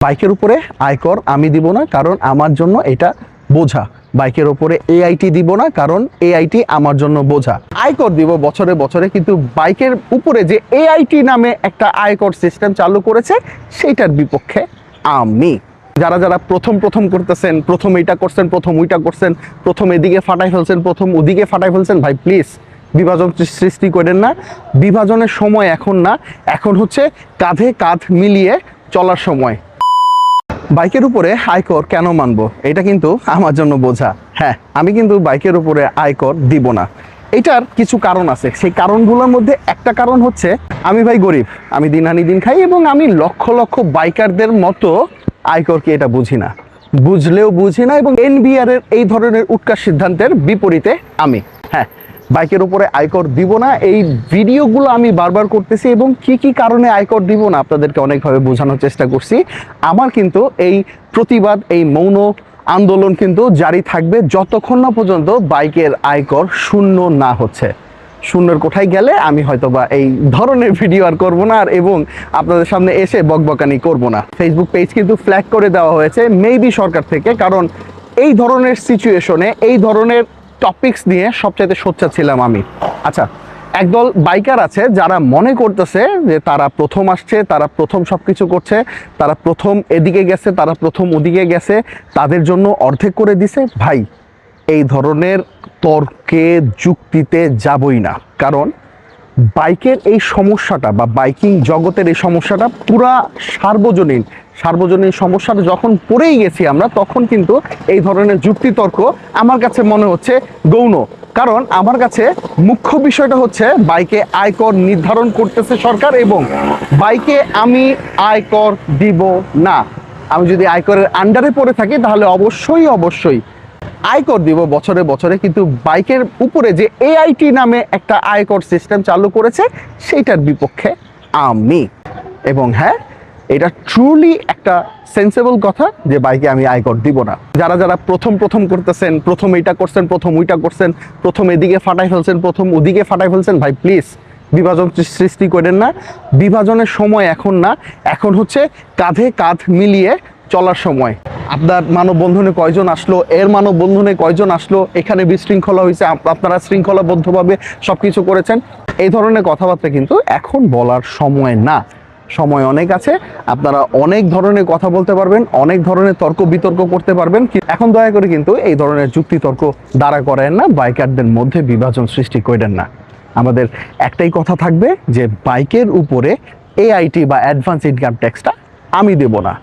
বাইকের উপরে আয়কর আমি দিব না, কারণ আমার জন্য এটা বোঝা। বাইকের উপরে এআইটি দিব না, কারণ এআইটি আমার জন্য বোঝা। আয়কর দিব বছরে বছরে, কিন্তু বাইকের উপরে যে এআইটি নামে একটা আয়কর সিস্টেম চালু করেছে সেইটার বিপক্ষে আমি। যারা যারা প্রথম প্রথম করতেছেন, প্রথম এইটা করছেন, প্রথম ওইটা করছেন, প্রথম এদিকে ফাটাই ফেলছেন, প্রথম ওদিকে ফাটাই ফেলছেন, ভাই প্লিজ বিভাজন সৃষ্টি করেন না। বিভাজনের সময় এখন না, এখন হচ্ছে কাঁধে কাঁধ মিলিয়ে চলার সময়। বাইকের উপরে আয়কর কেন মানবো, এটা কিন্তু আমার জন্য বোঝা। হ্যাঁ, আমি কিন্তু বাইকের উপরে আয়কর দিব না। এটার কিছু কারণ আছে, সেই কারণগুলোর মধ্যে একটা কারণ হচ্ছে আমি ভাই গরিব, আমি দিন আনি দিন খাই, এবং আমি লক্ষ লক্ষ বাইকারদের মতো আয়করকে এটা বুঝি না, বুঝলেও বুঝি না। এবং এনবিআর এর এই ধরনের উৎকার সিদ্ধান্তের বিপরীতে আমি হ্যাঁ বাইকের উপরে আয়কর দিব না। এই ভিডিওগুলো আমি বারবার করতেছি এবং কি কি কারণে আয়কর দিব না আপনাদেরকে অনেকভাবে বোঝানোর চেষ্টা করছি। আমার কিন্তু এই প্রতিবাদ, এই মৌন আন্দোলন কিন্তু জারি থাকবে যতক্ষণ না পর্যন্ত বাইকের আয়কর শূন্য না হচ্ছে। শূন্যের কোঠায় গেলে আমি হয়তোবা এই ধরনের ভিডিও আর করবো না, আর এবং আপনাদের সামনে এসে বকবকানি করব না। ফেসবুক পেজ কিন্তু ফ্ল্যাগ করে দেওয়া হয়েছে মেবি সরকার থেকে, কারণ এই ধরনের সিচুয়েশনে এই ধরনের টপিকস নিয়ে সবচাইতে সোচ্চার ছিলাম আমি। আচ্ছা, একদল বাইকার আছে যারা মনে করতেছে যে তারা প্রথম আসছে, তারা প্রথম সব কিছু করছে, তারা প্রথম এদিকে গেছে, তারা প্রথম ওদিকে গেছে, তাদের জন্য অর্ধেক করে দিছে। ভাই, এই ধরনের তর্কে যুক্তিতে যাবই না, কারণ বাইকের এই সমস্যাটা বা বাইকিং জগতের এই সমস্যাটা পুরা সার্বজনীন সমস্যাটা যখন পড়েই গেছি আমরা, তখন কিন্তু এই ধরনের যুক্তিতর্ক আমার কাছে মনে হচ্ছে গৌণ। কারণ আমার কাছে মুখ্য বিষয়টা হচ্ছে বাইকে আয়কর নির্ধারণ করতেছে সরকার, এবং বাইকে আমি আয়কর দিব না। আমি যদি আয়করের আন্ডারে পড়ে থাকি তাহলে অবশ্যই আয়কর দিব বছরে বছরে, কিন্তু বাইকের উপরে যে এআইটি নামে একটা আয়কর সিস্টেম চালু করেছে সেইটার বিপক্ষে আমি। এবং হ্যাঁ, এটা ট্রুলি একটা সেন্সেবল কথা যে বাইকে আমি আয়কর দিব না। যারা যারা প্রথম প্রথম করতেছেন, প্রথম এইটা করছেন, প্রথম ওইটা করছেন, প্রথম এদিকে ফাটাই ফেলছেন, প্রথম ওদিকে ফাটাই ফেলছেন, ভাই প্লিজ বিভাজন সৃষ্টি করেন না। বিভাজনের সময় এখন না, এখন হচ্ছে কাঁধে কাঁধ মিলিয়ে চলার সময়। আপনার মানববন্ধনে কয়জন আসলো, এর মানববন্ধনে কয়জন আসলো, এখানে বিশৃঙ্খলা হয়েছে, আপনারা শৃঙ্খলাবদ্ধভাবে সব কিছু করেছেন, এই ধরনের কথাবার্তা কিন্তু এখন বলার সময় না। সময় অনেক আছে, আপনারা অনেক ধরনের কথা বলতে পারবেন, অনেক ধরনের তর্ক বিতর্ক করতে পারবেন। এখন দয়া করে কিন্তু এই ধরনের যুক্তিতর্ক দাঁড়া করেন না, বাইকারদের মধ্যে বিভাজন সৃষ্টি করেন না। আমাদের একটাই কথা থাকবে যে বাইকের উপরে এআইটি বা অ্যাডভান্স ইনকাম ট্যাক্সটা আমি দেব না।